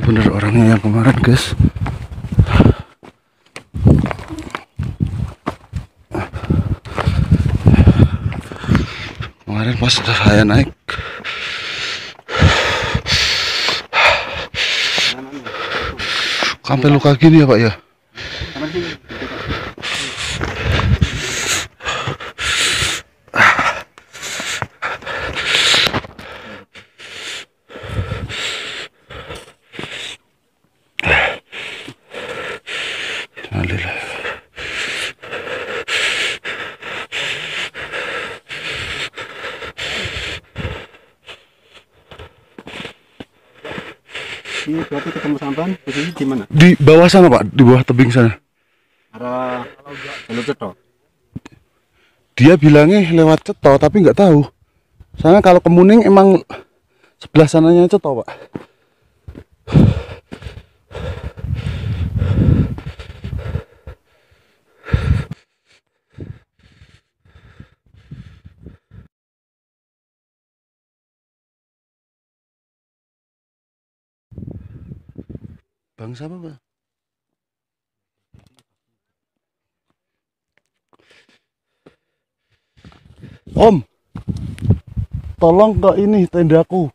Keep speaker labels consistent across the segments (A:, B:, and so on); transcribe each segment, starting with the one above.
A: bener orangnya yang kemarin, guys. Kemarin pas saya naik sampai luka gini ya Pak ya.
B: Ini berarti ketemu sampan posisi di mana?
A: Di bawah sana Pak, di bawah tebing sana.
B: Arah jalur Ceto.
A: Dia bilangnya lewat Ceto tapi nggak tahu. Soalnya kalau ke Muning emang sebelah sananya Ceto Pak. Bangsa apa Pak? Om, tolong ke ini tendaku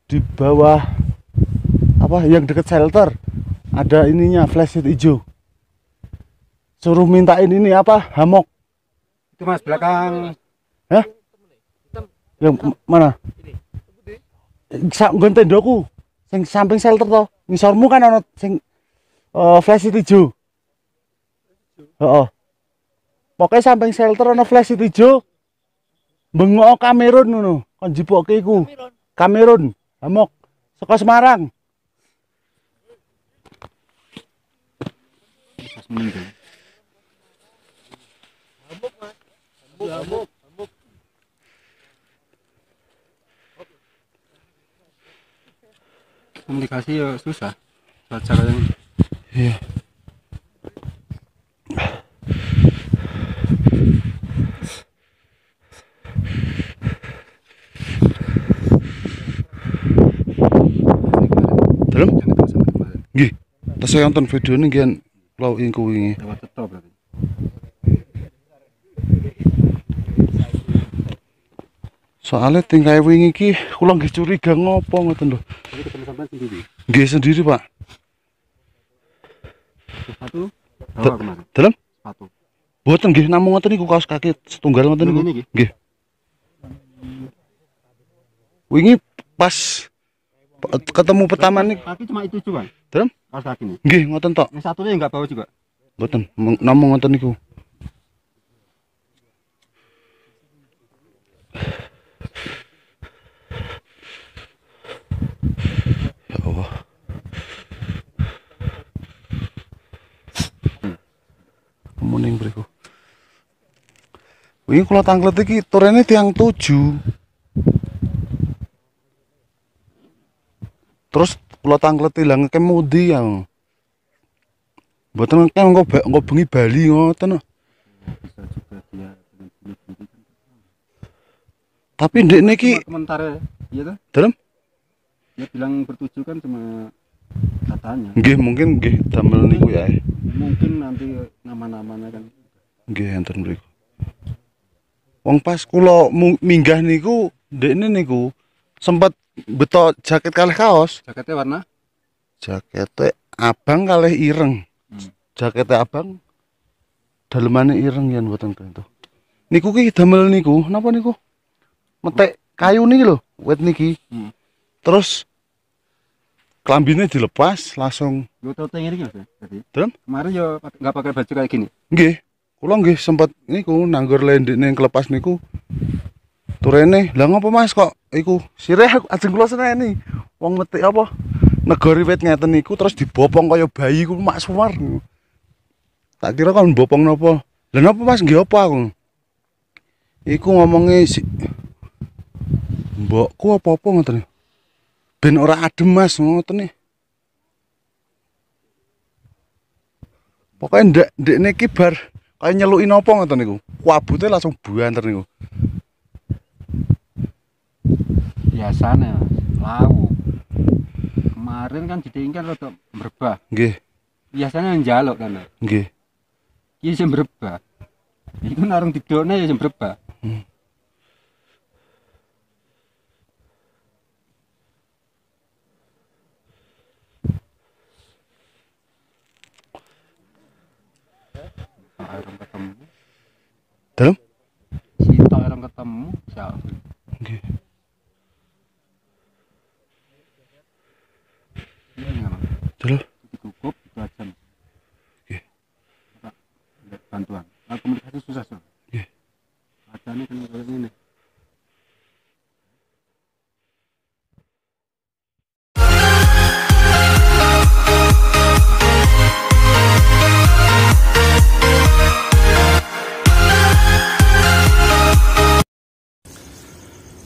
A: di bawah apa yang deket shelter ada ininya flashlight hijau. Suruh mintain ini apa hamok.
B: Itu Mas belakang.
A: Hah? Yang mana? Nggon tendaku sing samping shelter to. Ngisormu kan ana sing flashlight hijau. Heeh. Pokoknya samping shelter ana flashlight hijau. Bengok Kamerun ngono, kon jipoke iku. Kamerun, hamok saka Semarang.
B: Pas meninggal.
C: Hamuk Mas. Hamuk.
B: Komunikasi ya susah. Cara yang
A: Iya. Dalam? Nggih. Tas saya nonton video ini gian pulau ingku wingi.
B: lewat Ceto berarti.
A: Soalnya tingkai wingi ki kula nggih curiga ngopo ngoten lho.
B: Jadi ketemu sampan sendiri.
A: Nggih sendiri, Pak.
B: Sepatu bawa kemarin.
A: Dalam?
B: Sepatu.
A: Boten nggih namung ngoten niku kaos kaki setunggal ngoten niku.
B: Ini,
A: Nggih. Wingi pas ketemu pertama nih.
B: Kaki cuma itu juga.
A: Dalam?
B: Kaos kaki nih.
A: Nggih ngoten tok.
B: Yang satunya enggak bawa juga.
A: Boten namung ngoten niku. Ya Allah. Muning mriku. Wingi kula tanglet iki turene tiang 7. Terus kula tanglet ilang kemudi yang. Mboten kan engko bengi Bali ngoten.
B: Bisa juga dia dengan bunuh-bunuh kan.
A: Tapi ndek niki
B: Komentar iya tuh.
A: dalam
B: Dia bilang bertuju kan cuma katanya.
A: nggih mungkin nggih damel niku ya.
B: Mungkin nanti nama-namanya kan.
A: Nggih enten mriku. Wong pas kula minggah niku ndekne niku sempat beto jaket kalih kaos.
B: Jaketnya warna
A: Jakete abang kalih ireng. Jakete abang dalemane ireng yen mboten itu. Niku ki damel niku, napa niku? Metek kayu niki lho, wit niki. Terus klambine dilepas langsung.
B: yo tau ini kan tadi.
A: Dalam?
B: Kemarin yo nggak pakai baju kayak gini.
A: Nggih. Kula nggih sempat niku nanggur lendekne kelepas niku. Turene, lah ngopo Mas kok iku sireh ajeng kula seneni. Wong metik apa? Negari wit ngeten niku terus dibopong kaya bayi ku mak suwar. Tak kira kan bopong napa. Lah napa Mas nggih apa aku? Iku ngomonge si mbokku apa-apa ngoten. Ben ora adem Mas ngoten nih. Pokoknya ndek niki bar kaya nyeluki napa ngoten niku. Kuabute langsung buanter niku.
B: Biasanya lau kemarin kan ditinggal rada mbrebah.
A: Nggih.
B: Biasanya njaluk kan.
A: Nggih.
B: Iki sing mbrebah. Iku narung didokne ya sing mbrebah. Orang ketemu,
A: Dalam?
B: sitok orang ketemu, siapa?
A: Nggih.
B: Ini memang
A: Dalam.
B: dikukup 2 jam.
A: Nggih.
B: Ada bantuan. Nah, komunikasi susah so.
A: Nggih.
B: Adanya kan kayak ini.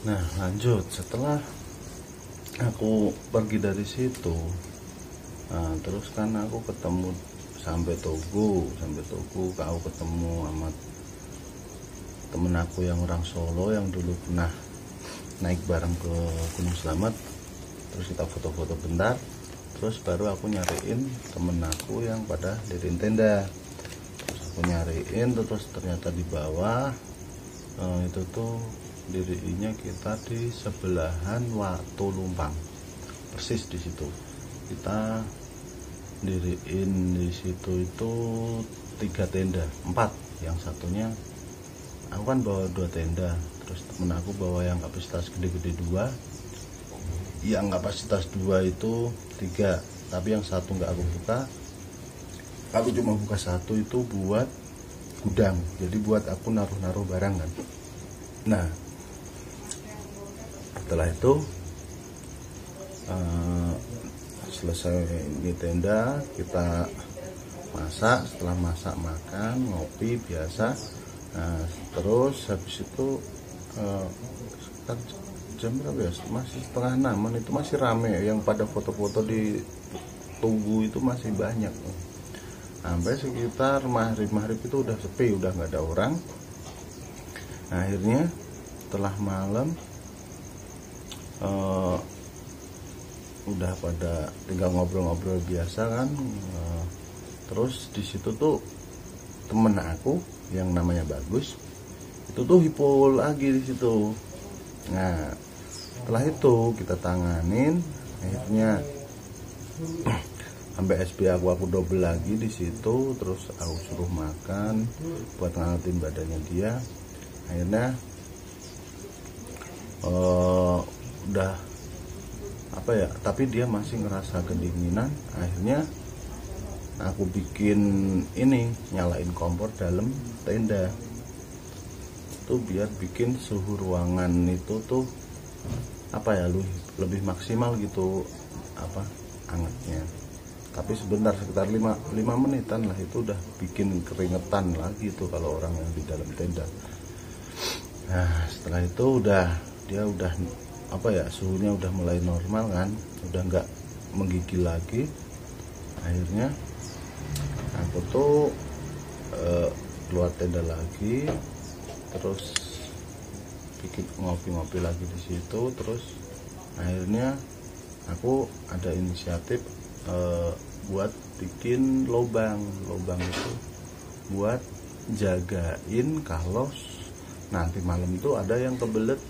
A: Nah, lanjut setelah aku pergi dari situ. Nah, terus kan aku ketemu sampai Tugu, aku ketemu sama temen aku yang orang Solo yang dulu pernah naik bareng ke Gunung Slamet. Terus kita foto-foto bentar, terus baru aku nyariin temen aku yang pada diriin tenda. Terus aku nyariin, terus ternyata di bawah itu tuh dirinya kita di sebelahan Watu Lumpang, persis di situ. Kita diriin di situ itu 3 tenda, 4. Yang satunya aku kan bawa 2 tenda, terus temen aku bawa yang kapasitas gede-gede 2. Yang kapasitas 2 itu 3, tapi yang satu nggak aku buka. Aku cuma buka satu itu buat gudang, jadi buat aku naruh-naruh barang kan. Nah, setelah itu selesai di tenda, kita masak. Setelah masak, makan, ngopi biasa. Nah, terus habis itu sekitar jam berapa ya, masih setengah 6-an itu masih rame, yang pada foto-foto di Tugu itu masih banyak. Sampai sekitar maghrib itu udah sepi, udah nggak ada orang. Nah, akhirnya setelah malam udah pada tinggal ngobrol-ngobrol biasa kan. Terus di situ tuh temen aku yang namanya Bagus itu tuh hipo lagi di situ. Nah, setelah itu kita tanganin, akhirnya sampai SB aku double lagi di situ. Terus aku suruh makan buat ngangetin badannya dia. Akhirnya udah apa ya, tapi dia masih ngerasa kedinginan. Akhirnya aku bikin ini, nyalain kompor dalam tenda itu biar bikin suhu ruangan itu tuh apa ya, lebih maksimal gitu apa angetnya. Tapi sebentar, sekitar 5 menitan lah itu udah bikin keringetan lagi tuh kalau orang yang di dalam tenda. Nah, setelah itu dia udah apa ya, suhunya udah mulai normal kan, udah nggak menggigil lagi. Akhirnya aku tuh keluar tenda lagi, terus bikin ngopi-ngopi lagi di situ. Terus akhirnya aku ada inisiatif buat bikin lobang itu buat jagain kalau nanti malam itu ada yang kebelet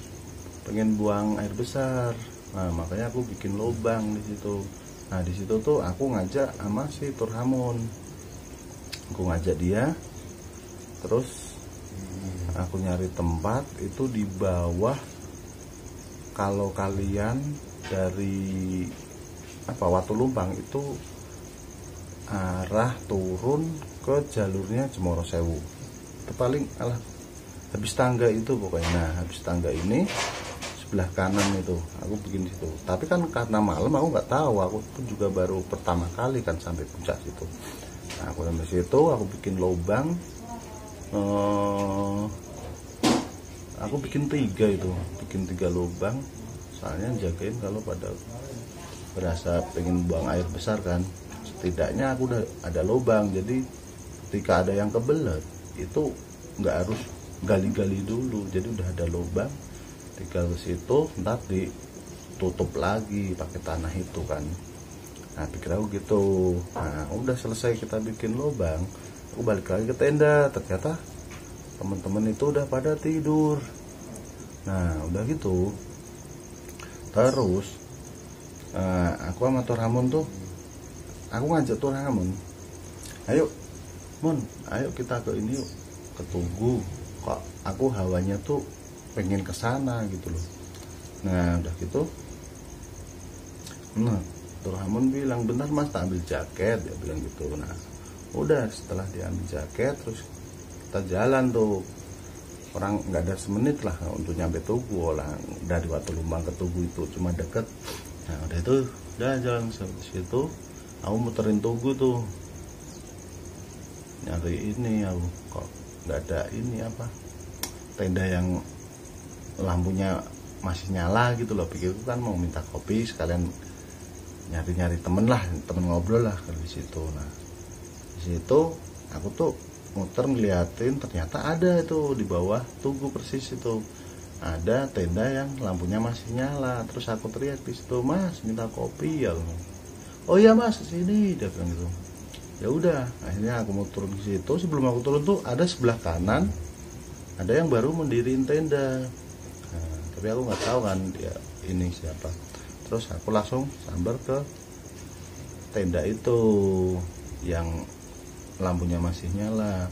A: pengen buang air besar. Nah, makanya aku bikin lobang di situ. Nah, di situ tuh aku ngajak sama si Turhamun. Aku ngajak dia, terus aku nyari tempat itu di bawah. Kalau kalian dari Watu Lumpang itu arah turun ke jalurnya Jemoro Sewu, itu paling habis tangga itu pokoknya. Nah, habis tangga ini sebelah kanan itu aku bikin situ. Tapi kan karena malam aku nggak tahu, aku pun juga baru pertama kali kan sampai puncak situ. Nah, aku sampai situ aku bikin lubang, aku bikin 3 lubang, soalnya jagain kalau pada berasa pengen buang air besar kan, setidaknya aku udah ada lubang. Jadi ketika ada yang kebelet itu nggak harus gali-gali dulu, jadi udah ada lubang, tinggal ke situ ntar ditutup lagi pakai tanah itu kan. Nah pikir aku gitu. Nah udah selesai kita bikin lubang, aku balik lagi ke tenda. Ternyata teman-teman itu udah pada tidur. Nah udah gitu terus aku sama Toramun tuh, aku ngajak Toramun, ayo Mun, ayo kita ke ini yuk, ke Tugu. Kok aku hawanya tuh pengen kesana gitu loh. Nah udah gitu, nah Toramun bilang bentar mas tak ambil jaket, dia bilang gitu. Nah udah setelah dia ambil jaket terus kita jalan tuh, orang nggak ada semenit lah untuk nyampe Tugu. Lah dari Watulumang ke Tugu itu cuma deket. Nah udah itu udah jalan ke situ, aku muterin Tugu tuh, nyari ini. Aku kok nggak ada ini apa, tenda yang lampunya masih nyala gitu loh. Pikirku kan mau minta kopi sekalian nyari-nyari temen lah, temen ngobrol lah kalau di situ. Nah di situ aku tuh muter ngeliatin, ternyata ada itu di bawah Tugu persis itu ada tenda yang lampunya masih nyala. Terus aku teriak di situ, mas minta kopi ya. Oh iya mas sini, dia bilang gitu. Ya udah akhirnya aku mau turun ke situ. Sebelum aku turun tuh ada sebelah kanan ada yang baru mendiriin tenda. Nah, tapi aku nggak tahu kan dia ini siapa. Terus aku langsung sambar ke tenda itu yang lampunya masih nyala.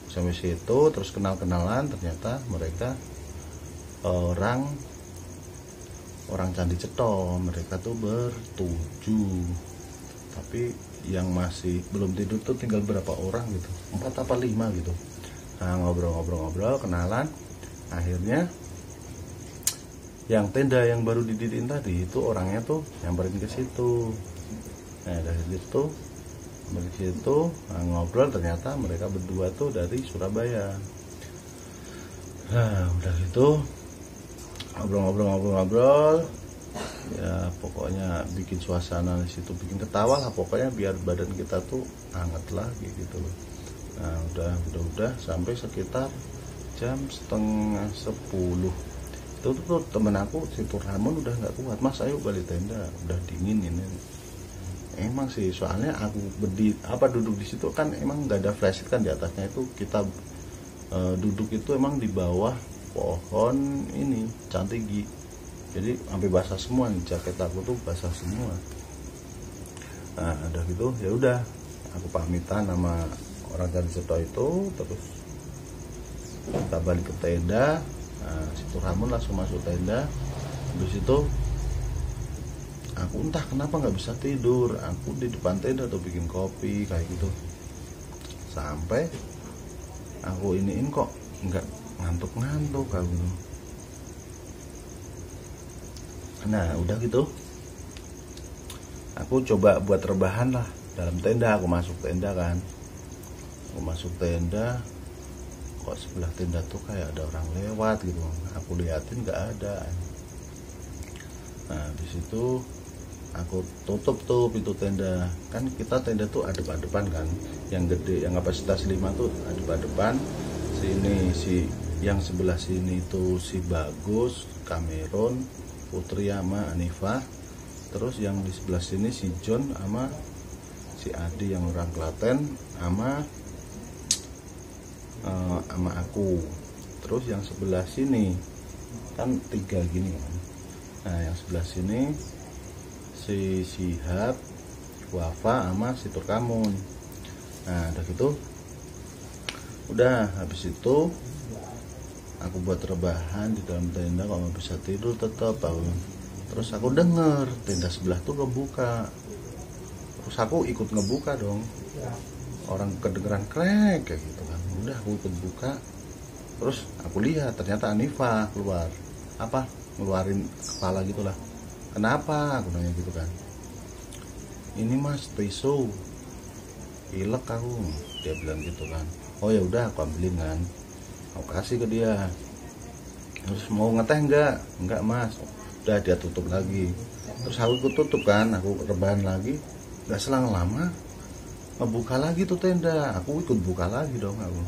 A: Sampai situ terus kenal-kenalan, ternyata mereka orang Candi Cetho. Mereka tuh bertujuh, tapi yang masih belum tidur tuh tinggal berapa orang gitu, 4 apa 5 gitu. Nah ngobrol-ngobrol kenalan, akhirnya yang tenda yang baru didiriin tadi itu orangnya tuh nyamperin ke situ. Nah dari situ ngobrol, ternyata mereka berdua tuh dari Surabaya. Nah udah gitu ngobrol ya, pokoknya bikin suasana di situ, bikin ketawa lah pokoknya, biar badan kita tuh hangat lagi gitu loh. Nah udah sampai sekitar jam 9:30 itu tuh temen aku si Purhamon udah nggak kuat, mas ayo balik tenda, udah dingin ini. Emang sih soalnya aku duduk di situ kan emang nggak ada flashlight kan di atasnya itu. Kita duduk itu emang di bawah pohon ini cantigi, jadi sampai basah semua nih, jaket aku tuh basah semua. Nah udah gitu ya udah aku pamitan sama orang Candi Cetho itu, terus kita balik ke tenda. Nah si Turhamun langsung masuk tenda. Habis itu aku entah kenapa nggak bisa tidur, aku di depan tenda tuh bikin kopi kayak gitu, sampai aku iniin kok nggak ngantuk kayak gitu. Nah udah gitu aku coba buat rebahan lah dalam tenda. Aku masuk tenda kan, kok sebelah tenda tuh kayak ada orang lewat gitu. Aku liatin nggak ada. Nah di situ aku tutup tuh pintu tenda. Kan kita tenda tuh adep-adepan kan, yang gede, yang kapasitas 5 tuh adep-adepan. Sini yang sebelah sini tuh si Bagus, Cameron, Putri sama Anifah. Terus yang di sebelah sini si John sama si Adi yang orang Klaten sama aku. Terus yang sebelah sini kan 3 gini kan. Nah yang sebelah sini si Sihab, Wafa sama si Turkamun. Nah udah gitu, udah habis itu aku buat rebahan di dalam tenda, kok nggak bisa tidur tetap aku. Terus aku denger tenda sebelah tuh kebuka, terus aku ikut ngebuka dong. Orang kedengeran krek kayak gitu kan. Udah aku ikut buka, terus aku lihat ternyata Anifah keluar, ngeluarin kepala gitulah. Kenapa? Aku nanya gitu kan. Ini mas tisu, pilek aku, dia bilang gitu kan. Oh ya udah aku ambilin kan, aku kasih ke dia. Terus mau ngeteh enggak mas. Udah dia tutup lagi. Terus aku ikut tutup kan, aku rebahan lagi. Gak selang lama ngebuka lagi tuh tenda. Aku ikut buka lagi dong aku.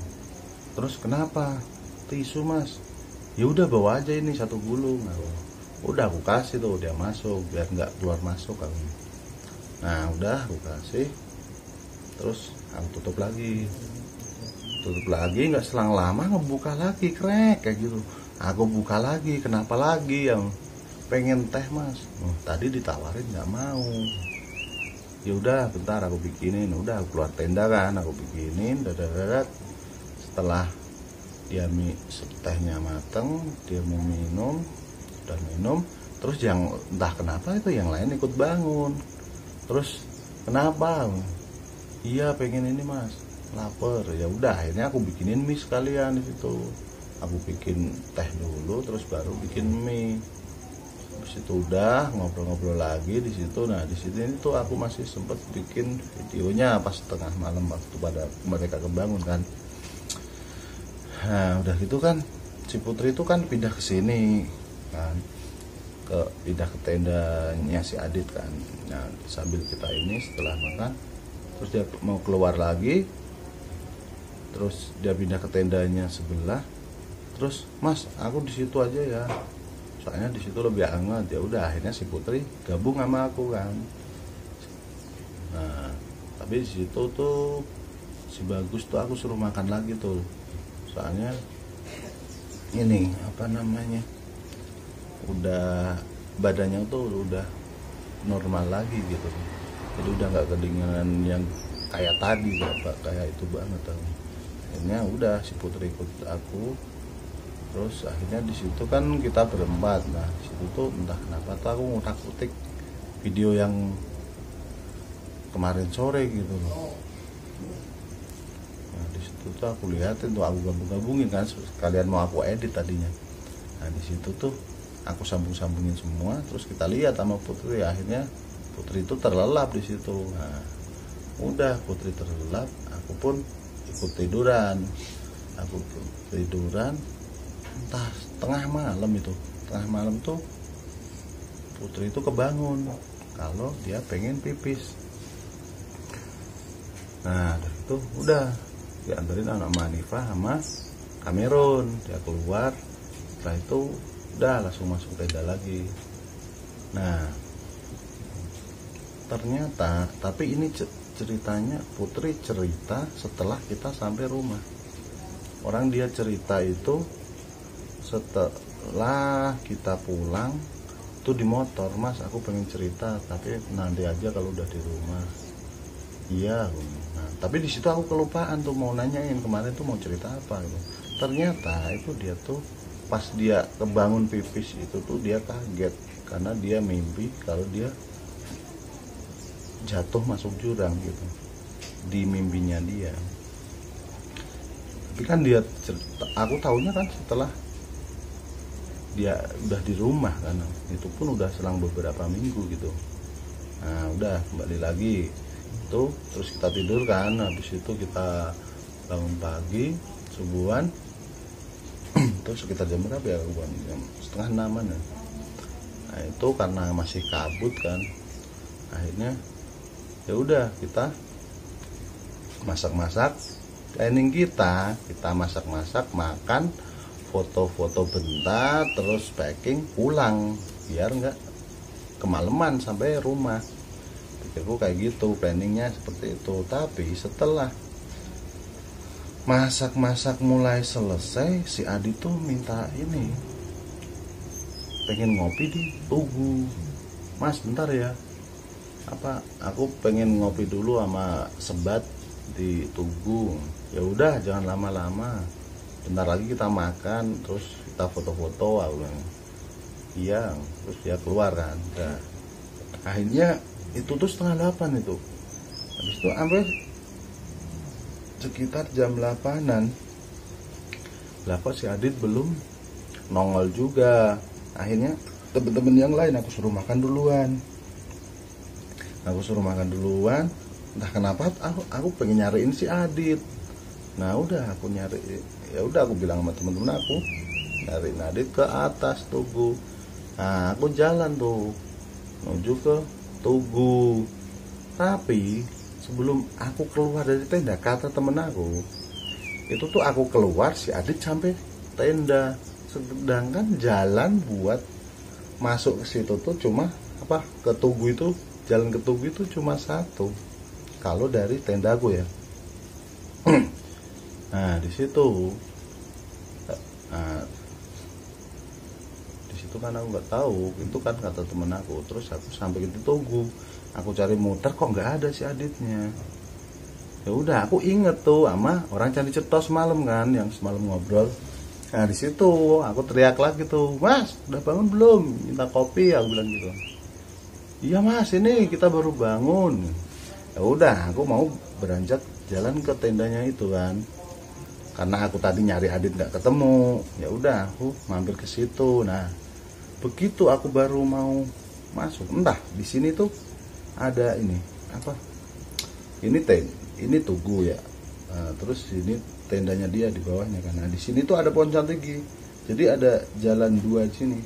A: Terus kenapa? Tisu mas. Ya udah bawa aja ini 1 gulung aku. Udah aku kasih tuh, dia masuk biar nggak keluar masuk aku. Nah udah aku kasih, terus aku tutup lagi, nggak selang lama ngebuka lagi, krek kayak gitu. Aku buka lagi, kenapa lagi, yang pengen teh mas. Tadi ditawarin nggak mau. Ya udah bentar aku bikinin. Udah aku keluar tenda kan, aku bikinin dadat. Setelah dia tehnya mateng, dia mau minum, udah minum, terus yang entah kenapa itu yang lain ikut bangun. Terus kenapa? Iya pengen ini mas, lapar. Ya udah akhirnya aku bikinin mie sekalian di situ. Aku bikin teh dulu, terus baru bikin mie. Terus itu udah ngobrol-ngobrol lagi di situ. Nah di situ ini tuh aku masih sempet bikin videonya pas tengah malam waktu pada mereka kebangun kan. Nah udah gitu kan si Putri itu kan pindah ke sini kan, pindah ke tendanya si Adit kan. Nah sambil kita ini setelah makan, terus dia mau keluar lagi, terus dia pindah ke tendanya sebelah. Terus mas aku di situ aja ya, soalnya di situ lebih hangat. Ya udah akhirnya si Putri gabung sama aku kan. Nah tapi di situ tuh si Bagus tuh aku suruh makan lagi tuh, soalnya ini apa namanya, udah badannya tuh udah normal lagi gitu. Jadi udah nggak kedinginan yang kayak tadi, kayak itu banget tuh. Akhirnya udah si Putri ikut aku. Terus akhirnya di situ kan kita berempat. Nah di situ tuh entah kenapa tuh aku ngutak-utik video yang kemarin sore gitu loh. Nah di situ tuh aku lihatin tuh, aku gabung-gabungin kan, sekalian mau aku edit tadinya. Nah di situ tuh aku sambung-sambungin semua, terus kita lihat sama Putri. Akhirnya Putri itu terlelap di situ. Nah udah Putri terlelap, aku pun ikut tiduran. Entah tengah malam tuh Putri itu kebangun kalau dia pengen pipis. Nah dari itu udah dianterin anak Manifah sama Kamerun, dia keluar. Setelah itu udah langsung masuk tenda lagi. Nah ternyata, tapi ini ceritanya Putri cerita setelah kita sampai rumah. Orang dia cerita itu setelah kita pulang tuh di motor. Mas aku pengen cerita tapi nanti aja kalau udah di rumah. Iya. Nah, tapi di situ aku kelupaan tuh mau nanyain kemarin tuh mau cerita apa gitu. Ternyata itu dia tuh pas dia kebangun pipis itu tuh dia kaget karena dia mimpi kalau dia jatuh masuk jurang gitu di mimpinya dia. Tapi kan dia cerita, aku tahunya kan setelah dia udah di rumah kan, itu pun udah selang beberapa minggu gitu. Nah udah kembali lagi itu, terus kita tidur kan. Habis itu kita bangun pagi subuhan terus sekitar jam berapa ya, jam 5:30 ya. Nah itu karena masih kabut kan, akhirnya ya udah kita masak-masak. Planning kita masak-masak, makan, foto-foto bentar, terus packing pulang biar nggak kemalaman sampai rumah. Pikirku kayak gitu, planningnya seperti itu. Tapi setelah masak-masak mulai selesai, si Adi tuh minta ini, pengen ngopi di Tugu. Mas bentar ya, apa aku pengen ngopi dulu sama Sebat di Tugu. Ya udah jangan lama-lama, bentar lagi kita makan terus kita foto-foto. Aku bilang iya, terus dia keluar kan. Nah, akhirnya itu tuh 7:30 itu. Habis itu sampai sekitar jam 8-an lah kok si Adit belum nongol juga. Akhirnya temen-temen yang lain aku suruh makan duluan. Entah kenapa aku pengen nyariin si Adit. Nah udah aku nyari, ya udah aku bilang sama temen-temen aku nyariin Adit ke atas Tugu. Nah aku jalan tuh menuju ke Tugu. Tapi sebelum aku keluar dari tenda, kata temen aku itu tuh aku keluar si Adit sampai tenda, sedangkan jalan buat masuk ke situ tuh cuma ke Tugu itu jalan ke Tugu itu cuma satu. Kalau dari tendaku ya. Nah di situ, nah, di situ kan aku nggak tahu, itu kan kata temen aku. Terus aku sampai ke Tugu, aku cari muter kok nggak ada si Aditnya. Ya udah, aku inget tuh sama orang Candi Cetos semalam kan, yang semalam ngobrol. Nah di situ aku teriak lagi tuh, Mas, udah bangun belum? Minta kopi, aku bilang gitu. Iya Mas, ini kita baru bangun. Ya udah, aku mau beranjak jalan ke tendanya itu kan, karena aku tadi nyari Adit nggak ketemu. Ya udah, aku mampir ke situ. Nah begitu aku baru mau masuk, entah di sini tuh ada ini apa? Ini Tugu ya. Nah, terus ini tendanya dia di bawahnya kan. Nah di sini tuh ada pohon cantigi. Jadi ada jalan dua di sini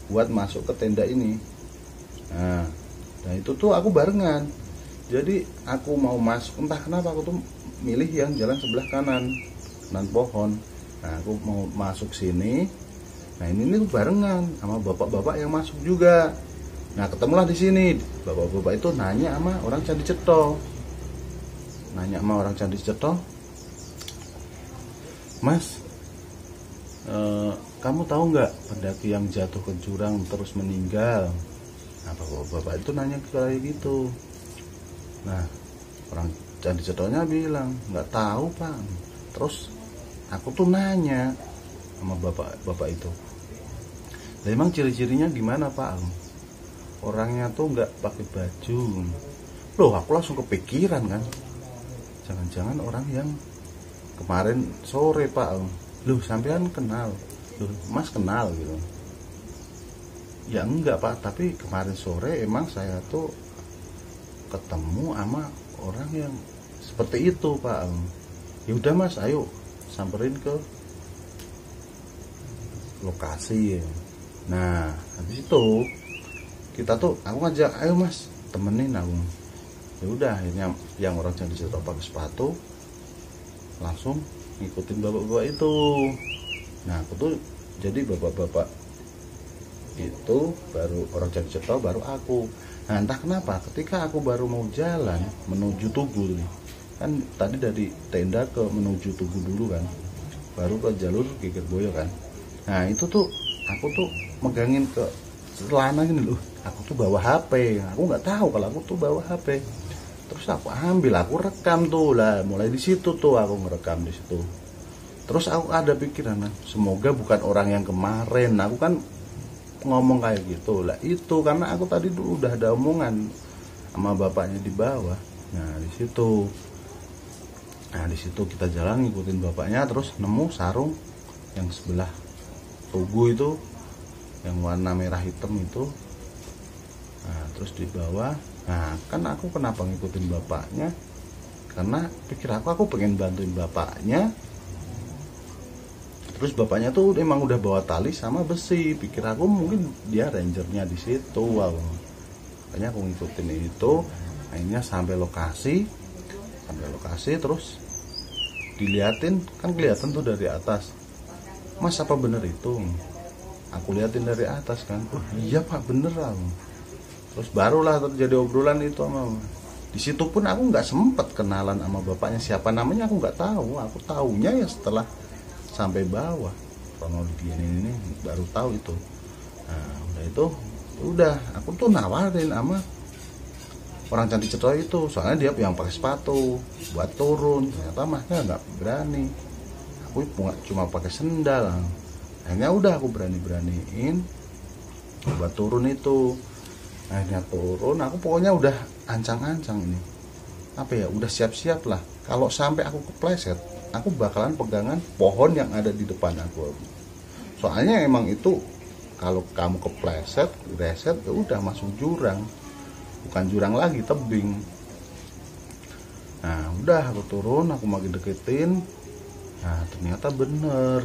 A: buat masuk ke tenda ini. Nah itu tuh aku barengan. Jadi aku mau masuk, entah kenapa aku tuh milih yang jalan sebelah kanan pohon. Nah aku mau masuk sini. Nah ini tuh barengan sama bapak-bapak yang masuk juga. Nah ketemulah di sini bapak-bapak itu nanya sama orang Candi Ceto. Mas, kamu tahu nggak pendaki yang jatuh ke jurang terus meninggal? Nah bapak-bapak itu nanya kayak gitu. Nah orang Candi Cetonya bilang nggak tahu Pak. Terus aku tuh nanya sama bapak itu, nah, emang ciri-cirinya gimana Pak? Orangnya tuh nggak pakai baju. Loh aku langsung kepikiran kan, jangan-jangan orang yang kemarin sore Pak. Loh sampean kenal? Loh Mas kenal gitu? Ya enggak Pak, tapi kemarin sore emang saya tuh ketemu sama orang yang seperti itu Pak. Ya udah Mas, ayo samperin ke lokasi. Nah habis itu kita tuh, aku ngajak, ayo Mas temenin aku. Ya udah, akhirnya yang orang Candi Ceto pakai sepatu langsung ngikutin bapak-bapak itu. Nah aku tuh jadi bapak-bapak itu baru orang Candi Ceto, baru aku. Nah entah kenapa ketika aku baru mau jalan menuju Tugu nih, kan tadi dari tenda ke menuju Tugu dulu kan, baru ke jalur Gegerboyo kan. Nah itu tuh aku tuh megangin ke celana gini loh, aku tuh bawa HP. Aku nggak tahu kalau aku tuh bawa HP. Terus aku ambil, aku rekam tuh lah. Mulai di situ tuh aku ngerekam di situ. Terus aku ada pikiran, semoga bukan orang yang kemarin. Aku kan ngomong kayak gitu lah, itu karena aku tadi tuh udah ada omongan sama bapaknya di bawah. Nah di situ kita jalan ngikutin bapaknya, terus nemu sarung yang sebelah Tugu itu yang warna merah hitam itu. Nah terus di bawah, nah kan aku kenapa ngikutin bapaknya, karena pikir aku pengen bantuin bapaknya. Terus bapaknya tuh emang udah bawa tali sama besi, pikir aku mungkin dia rangernya di situ. Wow. Makanya aku ngikutin itu. Akhirnya sampai lokasi terus diliatin, kan kelihatan tuh dari atas. Mas apa bener itu? Aku liatin dari atas kan. Oh iya Pak, beneran. Terus barulah terjadi obrolan itu sama. Di situ pun aku nggak sempet kenalan sama bapaknya, siapa namanya aku nggak tahu. Aku taunya ya setelah sampai bawah, kronologi ini baru tahu itu. Nah udah itu, udah aku tuh nawarin sama orang Candi Ceto itu, soalnya dia yang pakai sepatu buat turun. Ternyata masnya nggak berani, aku cuma pakai sendal. Akhirnya udah aku beraniin buat turun itu. Akhirnya turun, aku pokoknya udah ancang-ancang ini, apa ya, udah siap-siap lah kalau sampai aku kepleset, aku bakalan pegangan pohon yang ada di depan aku. Soalnya emang itu kalau kamu kepleset, reset, ya udah masuk jurang, bukan jurang lagi, tebing. Nah udah aku turun, aku makin deketin. Nah ternyata bener.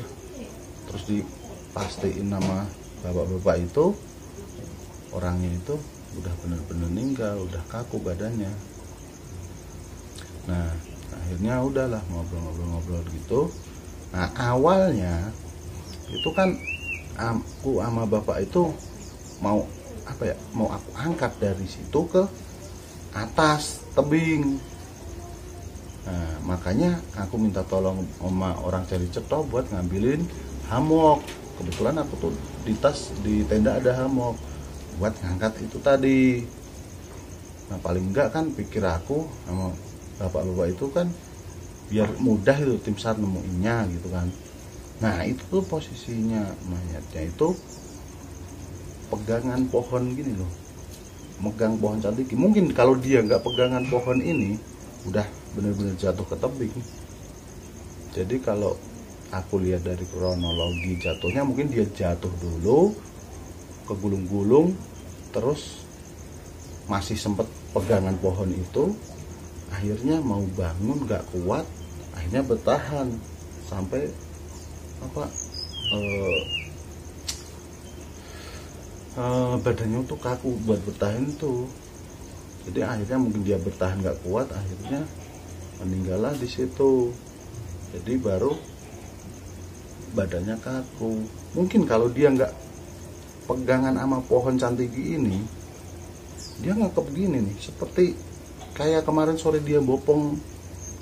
A: Terus dipastiin nama bapak-bapak itu, orangnya itu udah bener-bener meninggal, udah kaku badannya. Nah akhirnya udahlah ngobrol-ngobrol gitu. Nah awalnya itu kan aku sama bapak itu mau apa ya, mau aku angkat dari situ ke atas tebing. Nah, makanya aku minta tolong sama orang cari ceto buat ngambilin hammock. Kebetulan aku tuh di tenda ada hammock buat ngangkat itu tadi. Nah, paling enggak kan pikir aku sama bapak-bapak itu kan biar mudah itu tim SAR nemuinnya gitu kan. Nah, itu tuh posisinya mayatnya itu pegangan pohon gini loh, megang pohon cantik. Mungkin kalau dia nggak pegangan pohon ini udah bener-bener jatuh ke tebing. Jadi kalau aku lihat dari kronologi jatuhnya, mungkin dia jatuh dulu ke gulung-gulung, terus masih sempet pegangan pohon itu, akhirnya mau bangun nggak kuat, akhirnya bertahan sampai badannya tuh kaku buat bertahan tuh. Jadi akhirnya mungkin dia bertahan nggak kuat, akhirnya meninggallah di situ. Jadi baru badannya kaku. Mungkin kalau dia nggak pegangan sama pohon cantigi ini, dia ngangkep gini nih, seperti kayak kemarin sore dia bopong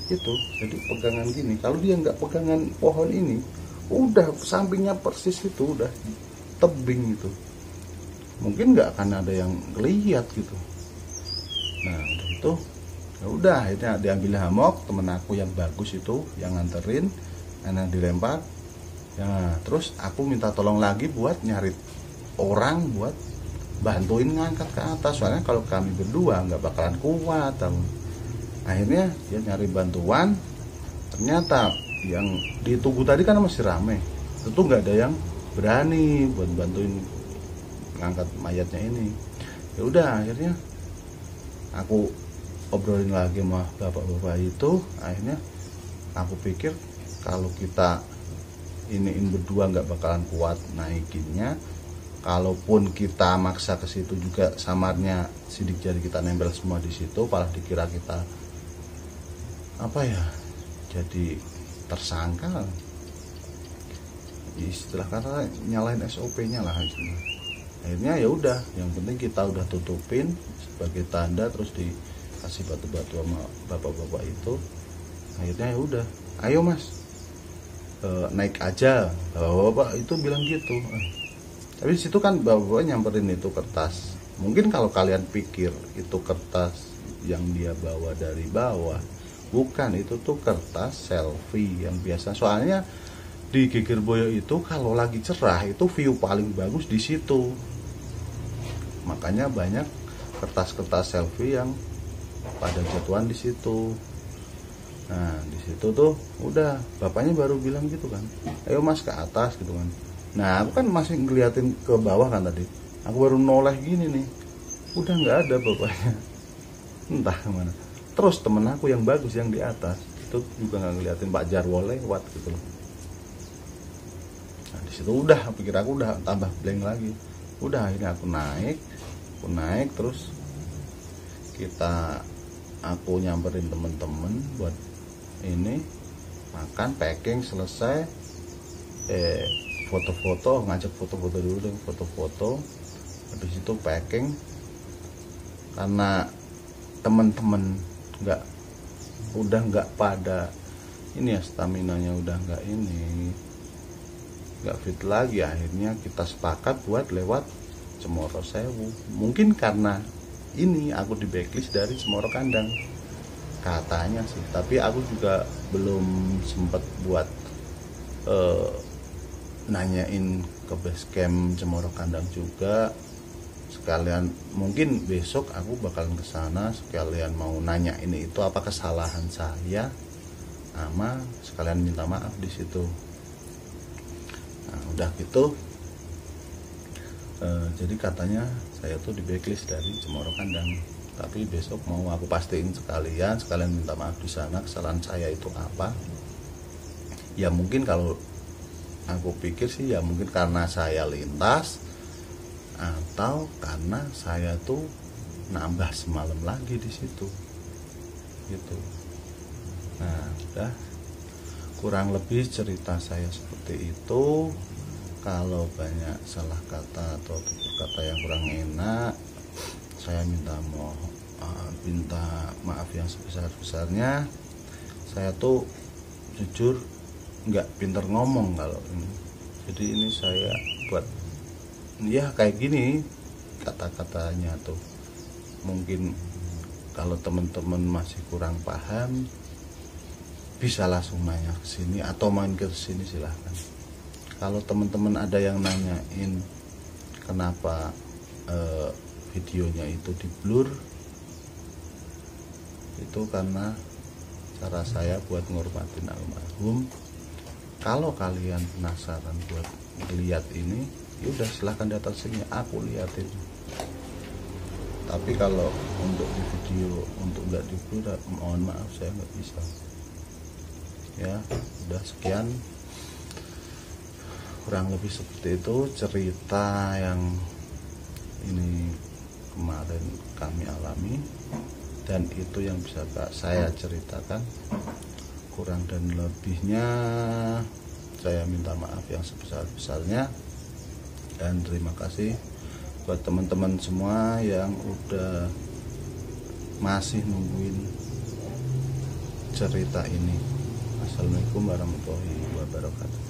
A: itu. Jadi pegangan gini. Kalau dia nggak pegangan pohon ini, udah sampingnya persis itu udah tebing itu. Mungkin nggak akan ada yang lihat gitu. Nah udah itu, ya udah akhirnya diambil hammock. Temen aku yang bagus itu yang nganterin, karena dilempar. Ya terus aku minta tolong lagi buat nyari orang buat bantuin ngangkat ke atas. Soalnya kalau kami berdua nggak bakalan kuat tahu. Akhirnya dia nyari bantuan. Ternyata yang ditunggu tadi kan masih rame. Tentu nggak ada yang berani buat bantuin ngangkat mayatnya ini. Ya udah akhirnya aku obrolin lagi sama bapak-bapak itu. Akhirnya aku pikir kalau kita iniin berdua nggak bakalan kuat naikinnya. Kalaupun kita maksa ke situ juga samarnya sidik jari kita nempel semua di situ, malah dikira kita apa ya, jadi tersangka. Istilah kata nyalahin SOP-nya lah. Akhirnya ya udah, yang penting kita udah tutupin sebagai tanda, terus dikasih batu-batu sama bapak-bapak itu. Akhirnya ya udah, ayo mas, naik aja. Bapak-bapak itu bilang gitu. Tapi di situ kan bapak-bapak nyamperin itu kertas. Mungkin kalau kalian pikir itu kertas yang dia bawa dari bawah, bukan, itu tuh kertas selfie yang biasa. Soalnya di Gegerboyo itu kalau lagi cerah itu view paling bagus di situ. Makanya banyak kertas-kertas selfie yang pada jatuhan di situ. Nah, di situ tuh udah bapaknya baru bilang gitu kan. Ayo mas ke atas gitu kan. Nah, aku kan masih ngeliatin ke bawah kan tadi. Aku baru noleh gini nih. Udah nggak ada bapaknya. Entah kemana. Terus temen aku yang bagus yang di atas itu juga nggak ngeliatin Pak Jarwo lewat gitu loh. Nah, di situ udah pikir aku udah tambah blank lagi. Udah akhirnya aku naik terus aku nyamperin temen-temen buat ini makan, packing selesai, foto-foto, ngajak foto-foto dulu deh, foto-foto. Habis itu packing, karena temen-temen udah nggak pada ini ya, staminanya udah nggak fit lagi. Akhirnya kita sepakat buat lewat Cemoro Sewu. Mungkin karena ini aku di backlist dari Cemoro Kandang katanya sih, tapi aku juga belum sempet buat nanyain ke base camp Cemoro Kandang juga. Sekalian mungkin besok aku bakalan kesana, sekalian mau nanya ini itu apa kesalahan saya, sama sekalian minta maaf di situ. Nah, udah gitu, jadi katanya saya tuh di backlist dari Cemoro Kandang. Tapi besok mau aku pastiin sekalian minta maaf di sana, kesalahan saya itu apa. Ya mungkin kalau aku pikir sih ya mungkin karena saya lintas, atau karena saya tuh nambah semalam lagi di situ gitu. Nah udah, kurang lebih cerita saya seperti itu. Kalau banyak salah kata atau tutur kata yang kurang enak, saya minta maaf yang sebesar-besarnya. Saya tuh jujur nggak pinter ngomong kalau ini. Jadi ini saya buat ya kayak gini kata-katanya tuh. Mungkin kalau teman-teman masih kurang paham, bisa langsung nanya ke sini atau main ke sini silahkan. Kalau teman-teman ada yang nanyain kenapa videonya itu di blur, itu karena cara saya buat ngormatin almarhum. Kalau kalian penasaran buat lihat ini, ya udah silahkan datang sini, aku liatin. Tapi kalau untuk di video, untuk nggak di blur, mohon maaf saya nggak bisa. Ya udah sekian, kurang lebih seperti itu cerita yang ini kemarin kami alami, dan itu yang bisa saya ceritakan. Kurang dan lebihnya saya minta maaf yang sebesar-besarnya, dan terima kasih buat teman-teman semua yang udah masih nungguin cerita ini. Assalamualaikum warahmatullahi wabarakatuh.